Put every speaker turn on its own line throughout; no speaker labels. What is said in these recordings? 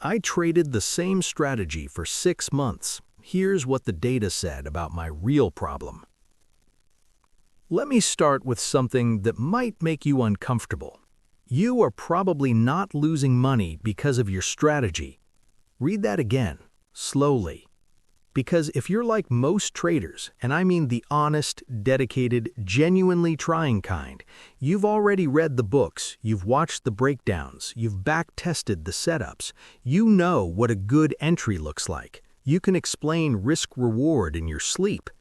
I traded the same strategy for 6 months. Here's what the data said about my real problem. Let me start with something that might make you uncomfortable. You are probably not losing money because of your strategy. Read that again, slowly. Because if you're like most traders, and I mean the honest, dedicated, genuinely trying kind, you've already read the books, you've watched the breakdowns, you've back-tested the setups, you know what a good entry looks like. You can explain risk-reward in your sleep.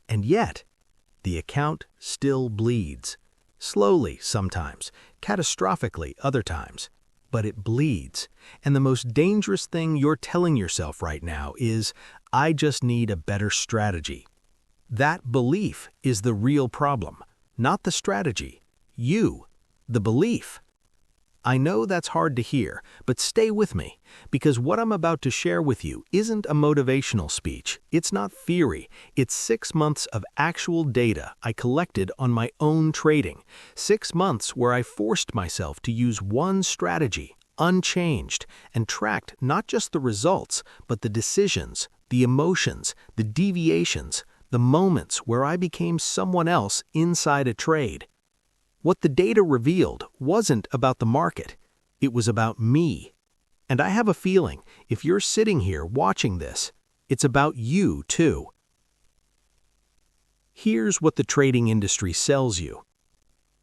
And yet, the account still bleeds. Slowly sometimes, catastrophically other times. But it bleeds. And the most dangerous thing you're telling yourself right now is, I just need a better strategy. That belief is the real problem, not the strategy. You, the belief. I know that's hard to hear, but stay with me, because what I'm about to share with you isn't a motivational speech. It's not theory. It's 6 months of actual data I collected on my own trading. 6 months where I forced myself to use one strategy, unchanged, and tracked not just the results, but the decisions, the emotions, the deviations, the moments where I became someone else inside a trade. What the data revealed wasn't about the market, it was about me. And I have a feeling, if you're sitting here watching this, it's about you too. Here's what the trading industry sells you.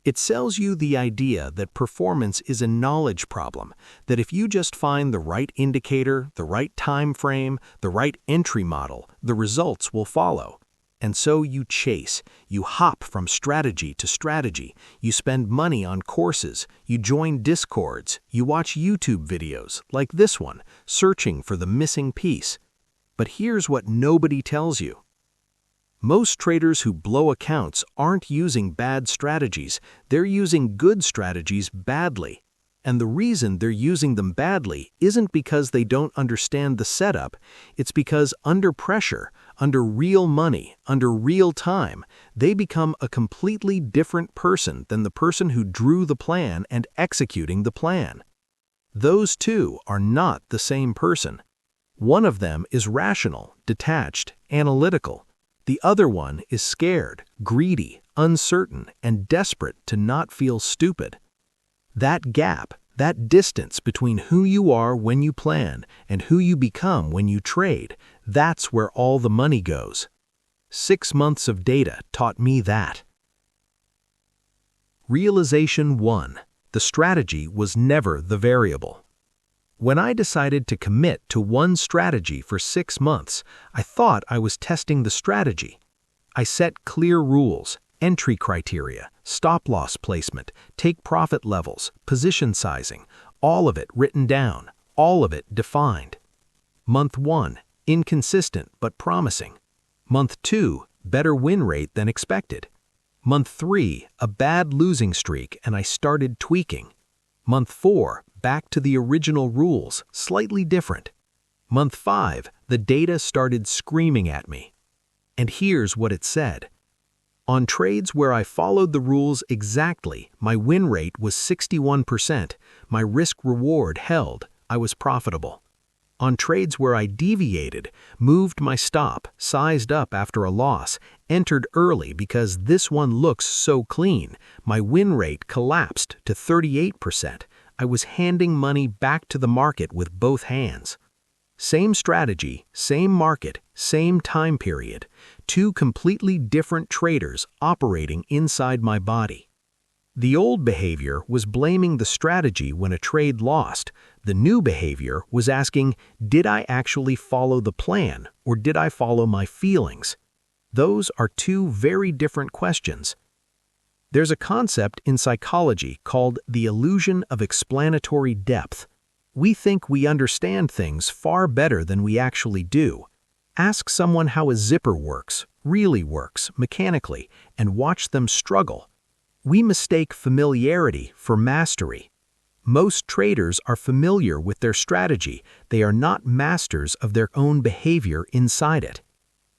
It sells you the idea that performance is a knowledge problem, that if you just find the right indicator, the right time frame, the right entry model, the results will follow. And so you chase, you hop from strategy to strategy, you spend money on courses, you join discords, you watch YouTube videos like this one, searching for the missing piece. But here's what nobody tells you. Most traders who blow accounts aren't using bad strategies, they're using good strategies badly. And the reason they're using them badly isn't because they don't understand the setup, it's because under pressure, under real money, under real time, they become a completely different person than the person who drew the plan and executing the plan. Those two are not the same person. One of them is rational, detached, analytical. The other one is scared, greedy, uncertain, and desperate to not feel stupid. That gap, that distance between who you are when you plan and who you become when you trade, that's where all the money goes. 6 months of data taught me that. Realization 1. The strategy was never the variable. When I decided to commit to one strategy for 6 months, I thought I was testing the strategy. I set clear rules, entry criteria, stop-loss placement, take-profit levels, position sizing, all of it written down, all of it defined. Month 1, inconsistent but promising. Month 2, better win rate than expected. Month 3, a bad losing streak and I started tweaking. Month 4, back to the original rules, slightly different. Month 5, the data started screaming at me. And here's what it said. On trades where I followed the rules exactly, my win rate was 61%, my risk-reward held, I was profitable. On trades where I deviated, moved my stop, sized up after a loss, entered early because this one looks so clean, my win rate collapsed to 38%. I was handing money back to the market with both hands. Same strategy, same market, same time period. 2 completely different traders operating inside my body. The old behavior was blaming the strategy when a trade lost. The new behavior was asking, did I actually follow the plan or did I follow my feelings? Those are 2 very different questions. There's a concept in psychology called the illusion of explanatory depth. We think we understand things far better than we actually do. Ask someone how a zipper works, really works, mechanically, and watch them struggle. We mistake familiarity for mastery. Most traders are familiar with their strategy. They are not masters of their own behavior inside it.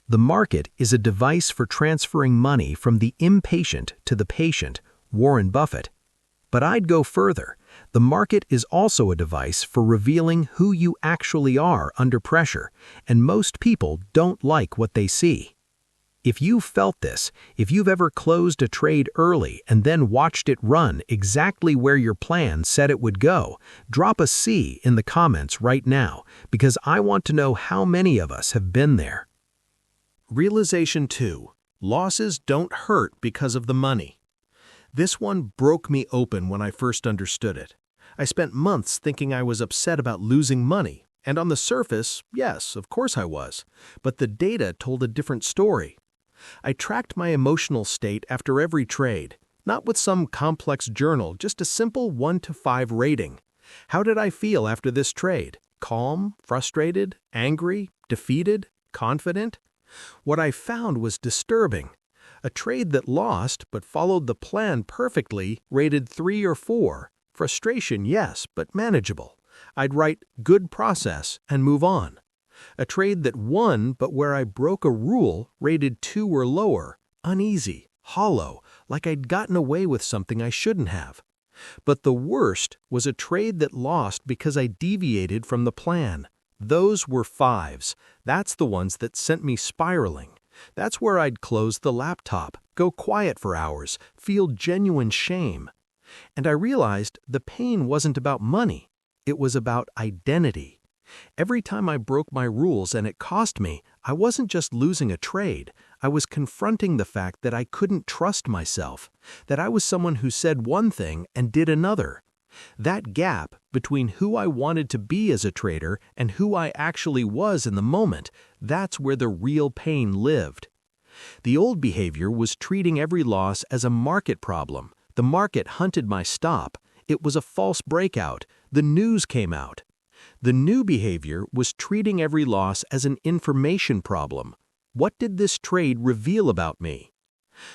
The market is a device for transferring money from the impatient to the patient, Warren Buffett. But I'd go further. The market is also a device for revealing who you actually are under pressure, and most people don't like what they see. If you've felt this, if you've ever closed a trade early and then watched it run exactly where your plan said it would go, drop a C in the comments right now, because I want to know how many of us have been there. Realization 2. Losses don't hurt because of the money. This one broke me open when I first understood it. I spent months thinking I was upset about losing money, and on the surface, yes, of course I was, but the data told a different story. I tracked my emotional state after every trade, not with some complex journal, just a simple 1 to 5 rating. How did I feel after this trade? Calm, frustrated, angry, defeated, confident? What I found was disturbing. A trade that lost but followed the plan perfectly rated 3 or 4. Frustration, yes, but manageable. I'd write good process and move on. A trade that won but where I broke a rule rated 2 or lower, uneasy, hollow, like I'd gotten away with something I shouldn't have. But the worst was a trade that lost because I deviated from the plan. Those were 5s. That's the ones that sent me spiraling. That's where I'd close the laptop, go quiet for hours, feel genuine shame. And I realized the pain wasn't about money. It was about identity. Every time I broke my rules and it cost me, I wasn't just losing a trade. I was confronting the fact that I couldn't trust myself, that I was someone who said one thing and did another. That gap between who I wanted to be as a trader and who I actually was in the moment, that's where the real pain lived. The old behavior was treating every loss as a market problem. The market hunted my stop. It was a false breakout. The news came out. The new behavior was treating every loss as an information problem. What did this trade reveal about me?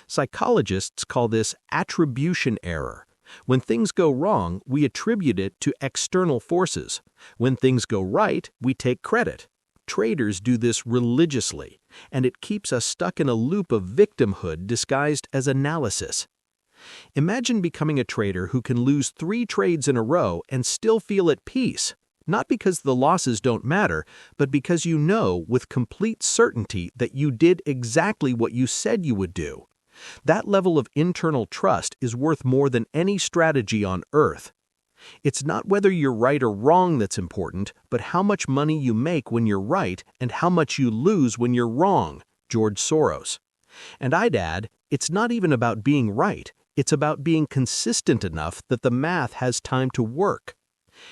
Psychologists call this attribution error. When things go wrong, we attribute it to external forces. When things go right, we take credit. Traders do this religiously, and it keeps us stuck in a loop of victimhood disguised as analysis. Imagine becoming a trader who can lose 3 trades in a row and still feel at peace. Not because the losses don't matter, but because you know with complete certainty that you did exactly what you said you would do. That level of internal trust is worth more than any strategy on earth. It's not whether you're right or wrong that's important, but how much money you make when you're right and how much you lose when you're wrong, George Soros. And I'd add, it's not even about being right, it's about being consistent enough that the math has time to work.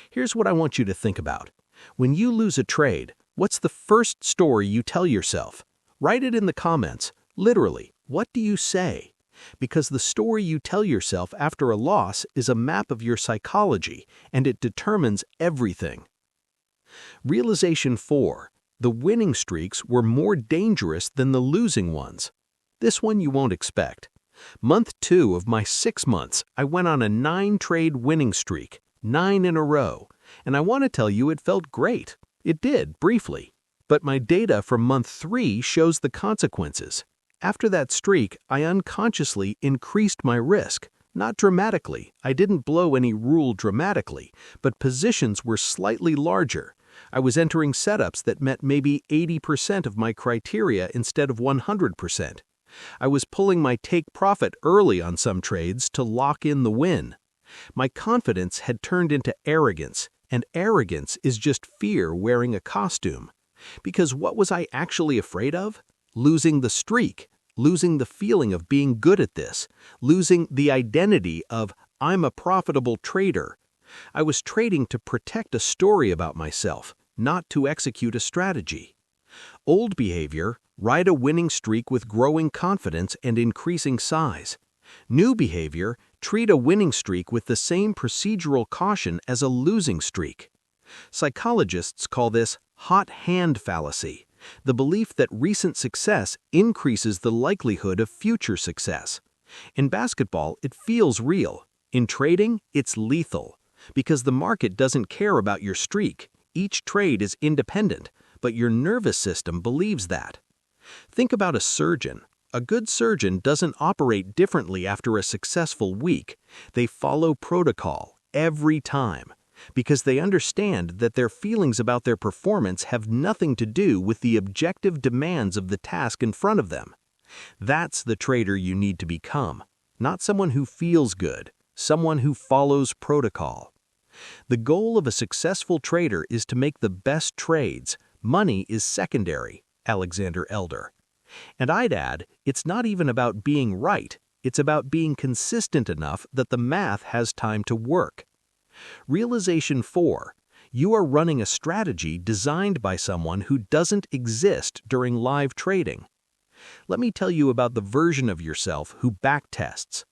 Here's what I want you to think about. When you lose a trade, what's the first story you tell yourself? Write it in the comments. Literally, what do you say? Because the story you tell yourself after a loss is a map of your psychology, and it determines everything. Realization 4. The winning streaks were more dangerous than the losing ones. This one you won't expect. Month 2 of my 6 months, I went on a 9-trade winning streak. 9 in a row, and I want to tell you it felt great. It did, briefly. But my data from month 3 shows the consequences. After that streak, I unconsciously increased my risk. Not dramatically, I didn't blow any rule dramatically, but positions were slightly larger. I was entering setups that met maybe 80% of my criteria instead of 100%. I was pulling my take profit early on some trades to lock in the win. My confidence had turned into arrogance, and arrogance is just fear wearing a costume. Because what was I actually afraid of? Losing the streak, losing the feeling of being good at this, losing the identity of I'm a profitable trader. I was trading to protect a story about myself, not to execute a strategy. Old behavior, ride a winning streak with growing confidence and increasing size. New behavior, treat a winning streak with the same procedural caution as a losing streak. Psychologists call this hot hand fallacy, the belief that recent success increases the likelihood of future success. In basketball, it feels real. In trading, it's lethal. Because the market doesn't care about your streak. Each trade is independent, but your nervous system believes that. Think about a surgeon. A good surgeon doesn't operate differently after a successful week. They follow protocol. every time, because they understand that their feelings about their performance have nothing to do with the objective demands of the task in front of them. That's the trader you need to become, not someone who feels good, someone who follows protocol. The goal of a successful trader is to make the best trades. Money is secondary, Alexander Elder. And I'd add, it's not even about being right, it's about being consistent enough that the math has time to work. Realization 4. You are running a strategy designed by someone who doesn't exist during live trading. Let me tell you about the version of yourself who backtests.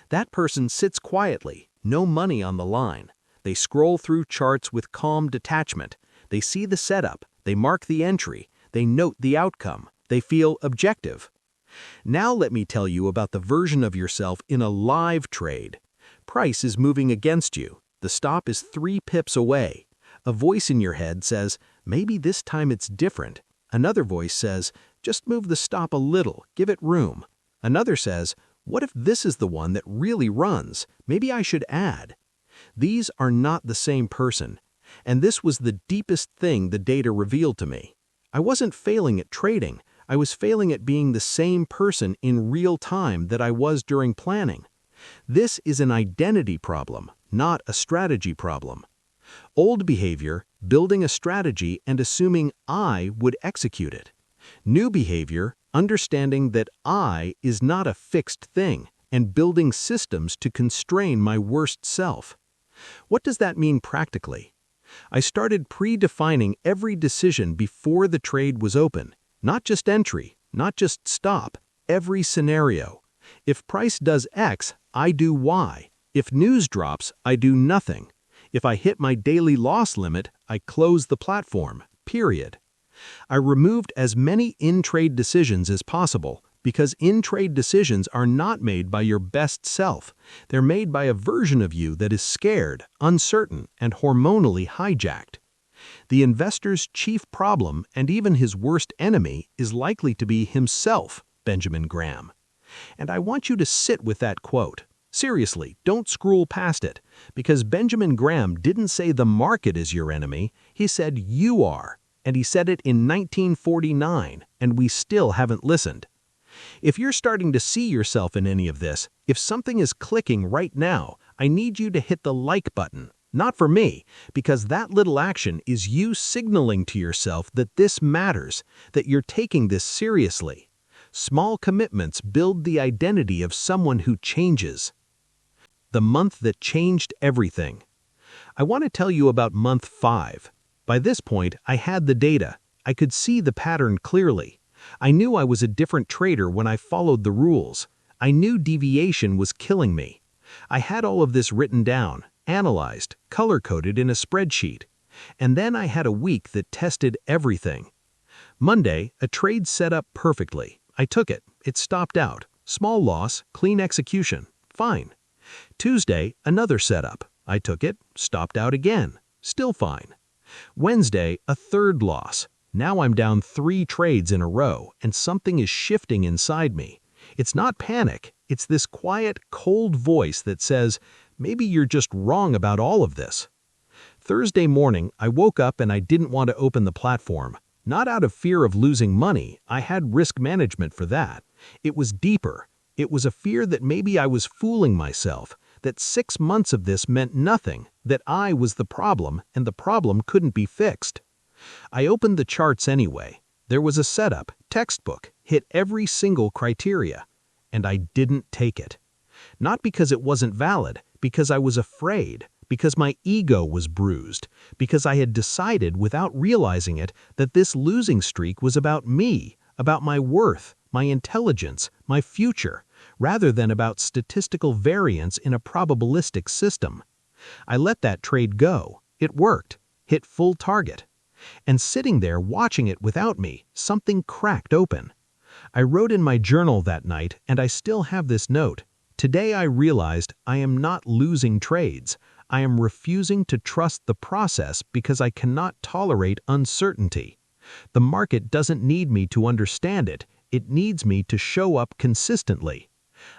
That person sits quietly, no money on the line. They scroll through charts with calm detachment. They see the setup, they mark the entry, they note the outcome, they feel objective. Now let me tell you about the version of yourself in a live trade. Price is moving against you. The stop is 3 pips away. A voice in your head says, maybe this time it's different. Another voice says, just move the stop a little, give it room. Another says, what if this is the one that really runs? Maybe I should add. These are not the same person, and this was the deepest thing the data revealed to me. I wasn't failing at trading, I was failing at being the same person in real time that I was during planning. This is an identity problem, not a strategy problem. Old behavior, building a strategy and assuming I would execute it. New behavior, understanding that I is not a fixed thing and building systems to constrain my worst self. What does that mean practically? I started predefining every decision before the trade was open, not just entry, not just stop, every scenario. If price does X, I do Y. If news drops, I do nothing. If I hit my daily loss limit, I close the platform, period. I removed as many in-trade decisions as possible because in-trade decisions are not made by your best self. They're made by a version of you that is scared, uncertain, and hormonally hijacked. The investor's chief problem and even his worst enemy is likely to be himself, Benjamin Graham. And I want you to sit with that quote. Seriously, don't scroll past it, because Benjamin Graham didn't say the market is your enemy, he said you are, and he said it in 1949, and we still haven't listened. If you're starting to see yourself in any of this, if something is clicking right now, I need you to hit the like button. Not for me, because that little action is you signaling to yourself that this matters, that you're taking this seriously. Small commitments build the identity of someone who changes. The month that changed everything. I want to tell you about month 5. By this point, I had the data. I could see the pattern clearly. I knew I was a different trader when I followed the rules. I knew deviation was killing me. I had all of this written down, analyzed, color-coded in a spreadsheet. And then I had a week that tested everything. Monday, a trade set up perfectly. I took it. It stopped out. Small loss, clean execution. Fine. Tuesday, another setup. I took it, stopped out again. Still fine. Wednesday, a third loss. Now I'm down 3 trades in a row, and something is shifting inside me. It's not panic. It's this quiet, cold voice that says, maybe you're just wrong about all of this. Thursday morning, I woke up and I didn't want to open the platform. Not out of fear of losing money. I had risk management for that. It was deeper. It was a fear that maybe I was fooling myself, that 6 months of this meant nothing, that I was the problem and the problem couldn't be fixed. I opened the charts anyway. There was a setup, textbook, hit every single criteria. And I didn't take it. Not because it wasn't valid, because I was afraid, because my ego was bruised, because I had decided without realizing it that this losing streak was about me, about my worth, my intelligence, my future, rather than about statistical variance in a probabilistic system. I let that trade go. It worked. Hit full target. And sitting there watching it without me, something cracked open. I wrote in my journal that night, and I still have this note. Today I realized I am not losing trades. I am refusing to trust the process because I cannot tolerate uncertainty. The market doesn't need me to understand it. It needs me to show up consistently.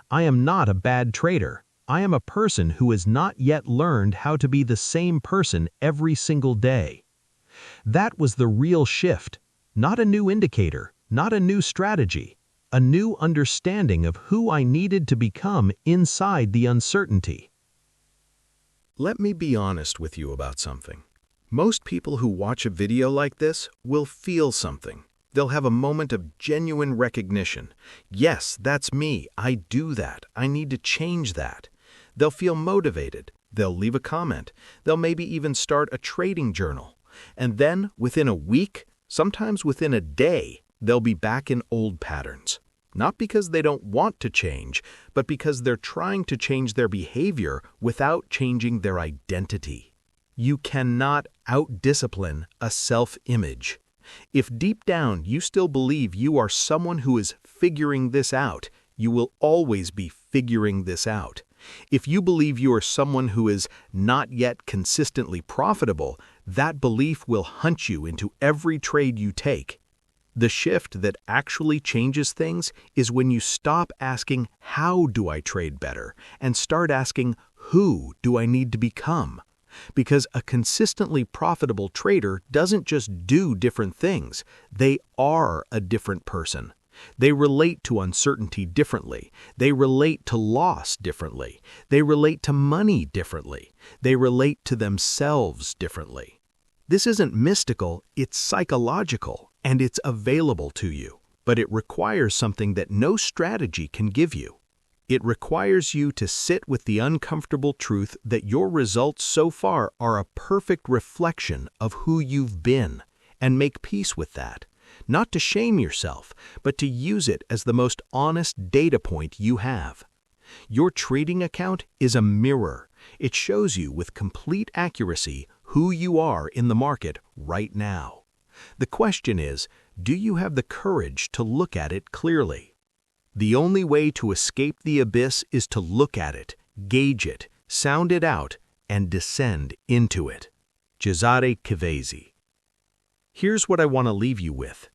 I am not a bad trader. I am a person who has not yet learned how to be the same person every single day. That was the real shift, not a new indicator, not a new strategy, a new understanding of who I needed to become inside the uncertainty.
Let me be honest with you about something. Most people who watch a video like this will feel something. They'll have a moment of genuine recognition. Yes, that's me. I do that. I need to change that. They'll feel motivated. They'll leave a comment. They'll maybe even start a trading journal. And then, within a week, sometimes within a day, they'll be back in old patterns. Not because they don't want to change, but because they're trying to change their behavior without changing their identity. You cannot out-discipline a self-image. If deep down you still believe you are someone who is figuring this out, you will always be figuring this out. If you believe you are someone who is not yet consistently profitable, that belief will hunt you into every trade you take. The shift that actually changes things is when you stop asking, how do I trade better, and start asking, who do I need to become? Because a consistently profitable trader doesn't just do different things, they are a different person. They relate to uncertainty differently. They relate to loss differently. They relate to money differently. They relate to themselves differently. This isn't mystical, it's psychological, and it's available to you. But it requires something that no strategy can give you. It requires you to sit with the uncomfortable truth that your results so far are a perfect reflection of who you've been, and make peace with that. Not to shame yourself, but to use it as the most honest data point you have. Your trading account is a mirror. It shows you with complete accuracy who you are in the market right now. The question is, do you have the courage to look at it clearly? The only way to escape the abyss is to look at it, gauge it, sound it out, and descend into it. Cesare Cavesi. Here's what I want to leave you with.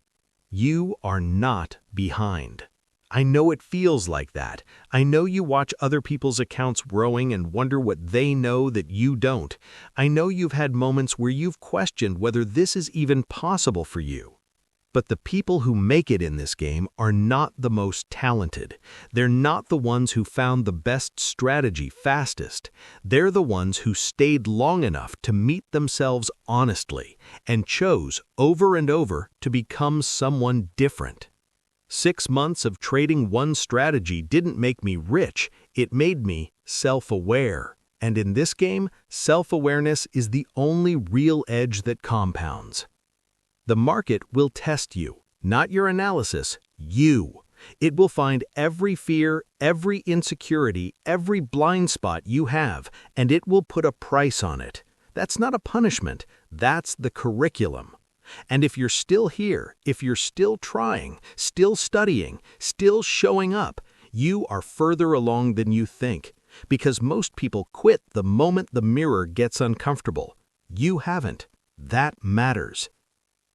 You are not behind. I know it feels like that. I know you watch other people's accounts growing and wonder what they know that you don't. I know you've had moments where you've questioned whether this is even possible for you. But the people who make it in this game are not the most talented. They're not the ones who found the best strategy fastest. They're the ones who stayed long enough to meet themselves honestly and chose over and over to become someone different. 6 months of trading one strategy didn't make me rich, it made me self-aware. And in this game, self-awareness is the only real edge that compounds. The market will test you, not your analysis, you. It will find every fear, every insecurity, every blind spot you have, and it will put a price on it. That's not a punishment, that's the curriculum. And if you're still here, if you're still trying, still studying, still showing up, you are further along than you think. Because most people quit the moment the mirror gets uncomfortable. You haven't. That matters.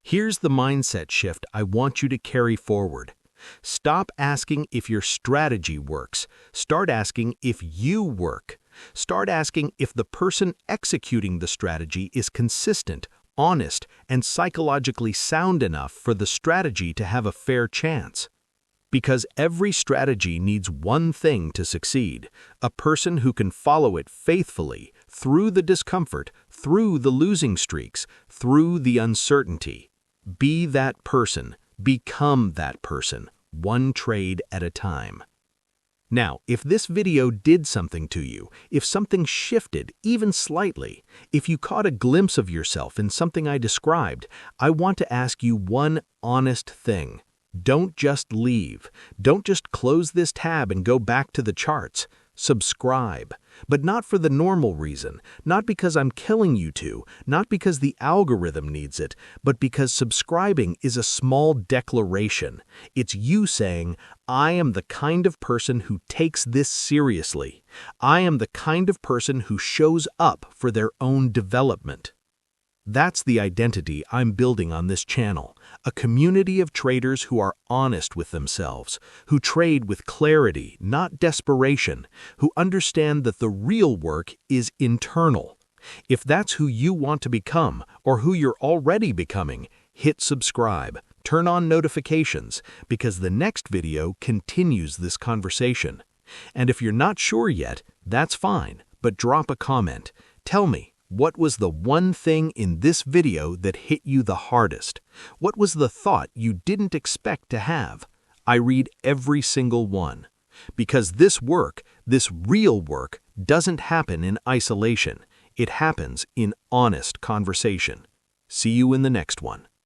Here's the mindset shift I want you to carry forward. Stop asking if your strategy works. Start asking if you work. Start asking if the person executing the strategy is consistent, honest, and psychologically sound enough for the strategy to have a fair chance. Because every strategy needs one thing to succeed, a person who can follow it faithfully, through the discomfort, through the losing streaks, through the uncertainty. Be that person, become that person, one trade at a time. Now, if this video did something to you, if something shifted, even slightly, if you caught a glimpse of yourself in something I described, I want to ask you one honest thing. Don't just leave. Don't just close this tab and go back to the charts. Subscribe. But not for the normal reason, not because I'm killing you to, not because the algorithm needs it, but because subscribing is a small declaration. It's you saying, I am the kind of person who takes this seriously. I am the kind of person who shows up for their own development.
That's the identity I'm building on this channel, a community of traders who are honest with themselves, who trade with clarity, not desperation, who understand that the real work is internal. If that's who you want to become, or who you're already becoming, hit subscribe, turn on notifications, because the next video continues this conversation. And if you're not sure yet, that's fine, but drop a comment. Tell me, what was the one thing in this video that hit you the hardest? What was the thought you didn't expect to have? I read every single one. Because this work, this real work, doesn't happen in isolation. It happens in honest conversation. See you in the next one.